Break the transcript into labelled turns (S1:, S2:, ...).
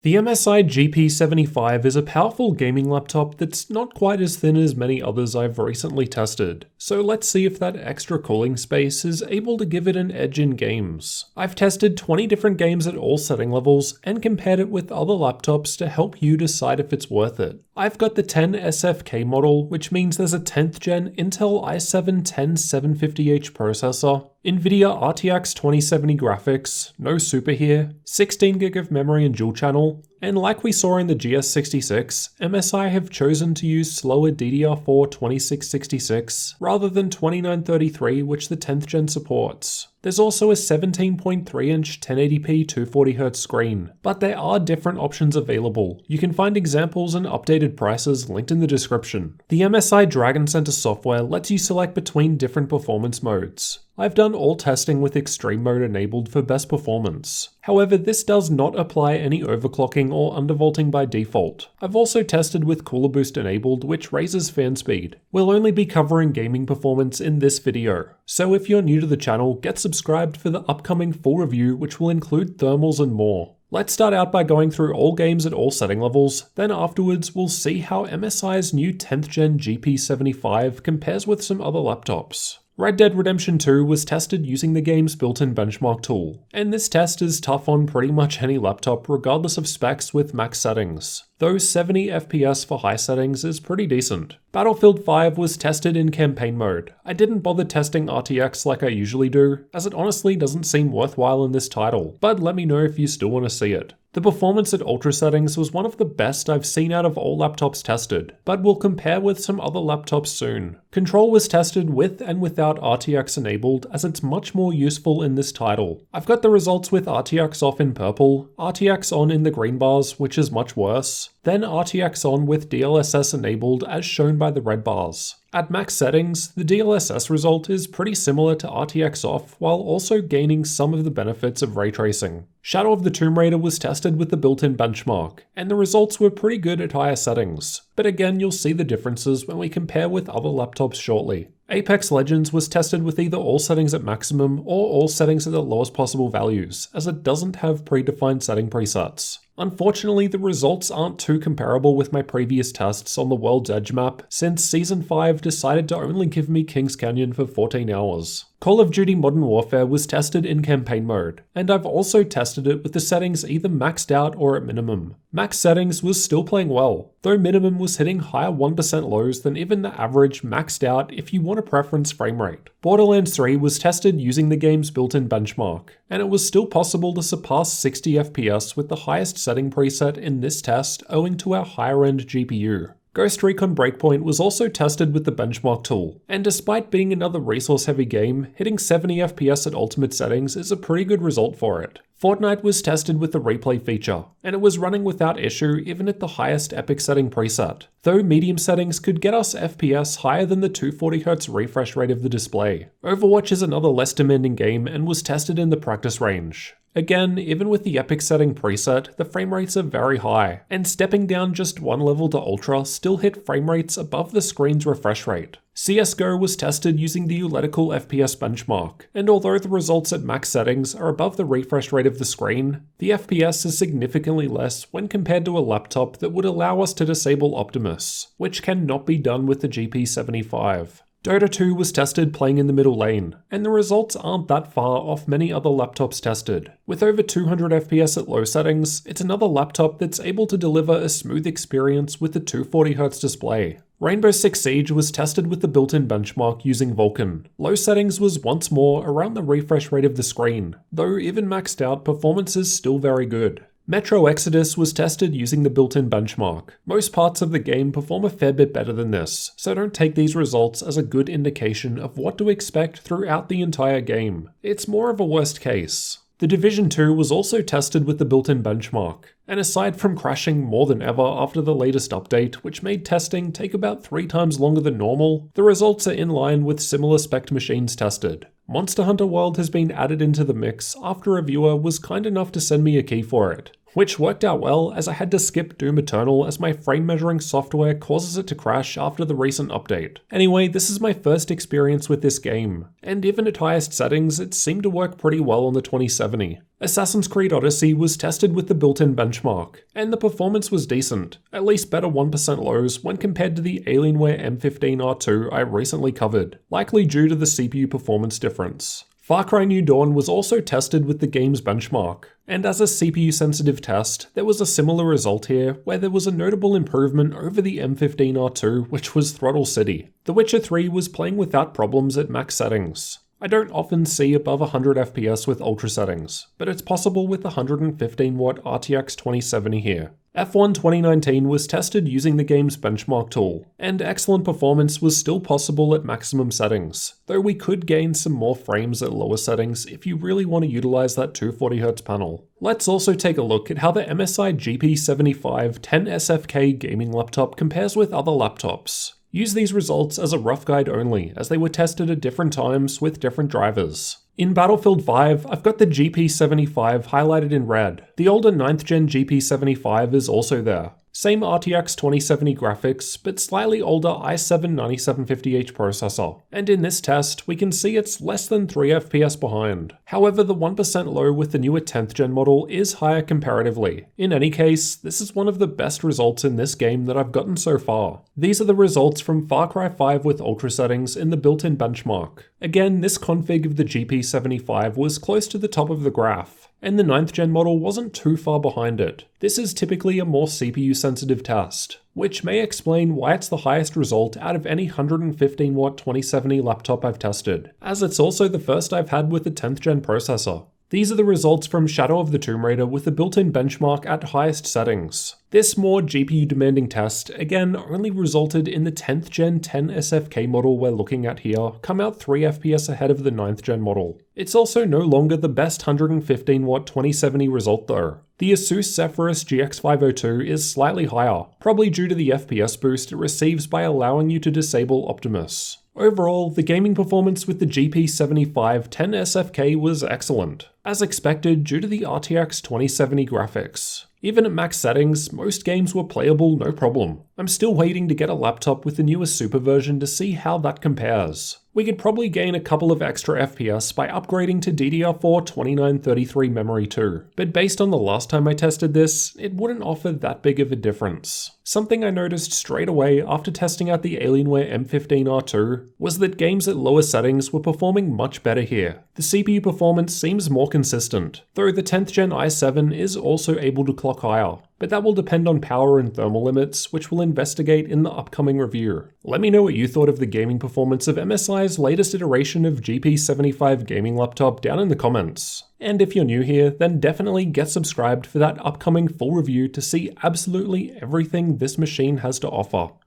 S1: The MSI GP75 is a powerful gaming laptop that's not quite as thin as many others I've recently tested, so let's see if that extra cooling space is able to give it an edge in games. I've tested 20 different games at all setting levels and compared it with other laptops to help you decide if it's worth it. I've got the 10SFK model, which means there's a 10th gen Intel i7-10750H processor, Nvidia RTX 2070 graphics, no super here, 16GB of memory and dual channel, and like we saw in the GS66, MSI have chosen to use slower DDR4 2666 rather than 2933, which the 10th gen supports. There's also a 17.3-inch 1080p 240Hz screen, but there are different options available. You can find examples and updated prices linked in the description. The MSI Dragon Center software lets you select between different performance modes. I've done all testing with extreme mode enabled for best performance. However, this does not apply any overclocking or undervolting by default. I've also tested with Cooler Boost enabled, which raises fan speed. We'll only be covering gaming performance in this video, so if you're new to the channel, get subscribed for the upcoming full review, which will include thermals and more. Let's start out by going through all games at all setting levels, then afterwards we'll see how MSI's new 10th gen GP75 compares with some other laptops. Red Dead Redemption 2 was tested using the game's built-in benchmark tool, and this test is tough on pretty much any laptop regardless of specs with max settings, though 70 FPS for high settings is pretty decent. Battlefield 5 was tested in campaign mode. I didn't bother testing RTX like I usually do, as it honestly doesn't seem worthwhile in this title, but let me know if you still want to see it. The performance at ultra settings was one of the best I've seen out of all laptops tested, but we'll compare with some other laptops soon. Control was tested with and without RTX enabled, as it's much more useful in this title. I've got the results with RTX off in purple, RTX on in the green bars, which is much worse, then RTX on with DLSS enabled as shown by the red bars. At max settings, the DLSS result is pretty similar to RTX off while also gaining some of the benefits of ray tracing. Shadow of the Tomb Raider was tested with the built-in benchmark, and the results were pretty good at higher settings, but again you'll see the differences when we compare with other laptops shortly. Apex Legends was tested with either all settings at maximum or all settings at the lowest possible values, as it doesn't have predefined setting presets. Unfortunately, the results aren't too comparable with my previous tests on the World's Edge map, since Season 5 decided to only give me Kings Canyon for 14 hours. Call of Duty Modern Warfare was tested in campaign mode, and I've also tested it with the settings either maxed out or at minimum. Max settings was still playing well, though minimum was hitting higher 1% lows than even the average maxed out if you want a preference frame rate. Borderlands 3 was tested using the game's built-in benchmark, and it was still possible to surpass 60 FPS with the highest setting preset in this test owing to our higher-end GPU. Ghost Recon Breakpoint was also tested with the benchmark tool, and despite being another resource-heavy game, hitting 70 FPS at ultimate settings is a pretty good result for it. Fortnite was tested with the replay feature, and it was running without issue even at the highest epic setting preset, though medium settings could get us FPS higher than the 240Hz refresh rate of the display. Overwatch is another less demanding game and was tested in the practice range. Again, even with the epic setting preset, the frame rates are very high, and stepping down just one level to ultra still hit frame rates above the screen's refresh rate. CSGO was tested using the Uletical FPS benchmark, and although the results at max settings are above the refresh rate of the screen, the FPS is significantly less when compared to a laptop that would allow us to disable Optimus, which cannot be done with the GP75. Dota 2 was tested playing in the middle lane, and the results aren't that far off many other laptops tested. With over 200 FPS at low settings, it's another laptop that's able to deliver a smooth experience with the 240Hz display. Rainbow Six Siege was tested with the built-in benchmark using Vulkan. Low settings was once more around the refresh rate of the screen, though even maxed out, performance is still very good. Metro Exodus was tested using the built-in benchmark. Most parts of the game perform a fair bit better than this, so don't take these results as a good indication of what to expect throughout the entire game. It's more of a worst case. The Division 2 was also tested with the built-in benchmark, and aside from crashing more than ever after the latest update, which made testing take about 3 times longer than normal, the results are in line with similar spec machines tested. Monster Hunter World has been added into the mix after a viewer was kind enough to send me a key for it. which worked out well as I had to skip Doom Eternal as my frame measuring software causes it to crash after the recent update. Anyway, this is my first experience with this game, and even at highest settings, it seemed to work pretty well on the 2070. Assassin's Creed Odyssey was tested with the built-in benchmark, and the performance was decent, at least better 1% lows when compared to the Alienware M15R2 I recently covered, likely due to the CPU performance difference. Far Cry New Dawn was also tested with the game's benchmark, and as a CPU-sensitive test, there was a similar result here where there was a notable improvement over the M15R2, which was Throttle City. The Witcher 3 was playing without problems at max settings. I don't often see above 100 FPS with ultra settings, but it's possible with the 115W RTX 2070 here. F1 2019 was tested using the game's benchmark tool, and excellent performance was still possible at maximum settings, though we could gain some more frames at lower settings if you really want to utilize that 240Hz panel. Let's also take a look at how the MSI GP75 10SFK gaming laptop compares with other laptops. Use these results as a rough guide only, as they were tested at different times with different drivers. In Battlefield 5, I've got the GP75 highlighted in red. The older 9th gen GP75 is also there. Same RTX 2070 graphics, but slightly older i7-10750H processor. And in this test, we can see it's less than 3 FPS behind. However, the 1% low with the newer 10th gen model is higher comparatively. In any case, this is one of the best results in this game that I've gotten so far. These are the results from Far Cry 5 with ultra settings in the built-in benchmark. Again, this config of the GP75 was close to the top of the graph, and the 9th gen model wasn't too far behind it. This is typically a more CPU sensitive test, which may explain why it's the highest result out of any 115W 2070 laptop I've tested, as it's also the first I've had with the 10th gen processor. These are the results from Shadow of the Tomb Raider with the built-in benchmark at highest settings. This more GPU demanding test, again, only resulted in the 10th gen 10SFK model we're looking at here come out 3 FPS ahead of the 9th gen model. It's also no longer the best 115W 2070 result though. The Asus Zephyrus GX502 is slightly higher, probably due to the FPS boost it receives by allowing you to disable Optimus. Overall, the gaming performance with the GP75 10SFK was excellent, as expected due to the RTX 2070 graphics. Even at max settings, most games were playable no problem. I'm still waiting to get a laptop with the newer Super version to see how that compares. We could probably gain a couple of extra FPS by upgrading to DDR4 2933 memory too, but based on the last time I tested this, it wouldn't offer that big of a difference. Something I noticed straight away after testing out the Alienware M15R2 was that games at lower settings were performing much better here. The CPU performance seems more consistent, though the 10th gen i7 is also able to clock higher, but that will depend on power and thermal limits, which we'll investigate in the upcoming review. Let me know what you thought of the gaming performance of MSI's latest iteration of GP75 gaming laptop down in the comments. And if you're new here, then definitely get subscribed for that upcoming full review to see absolutely everything this machine has to offer.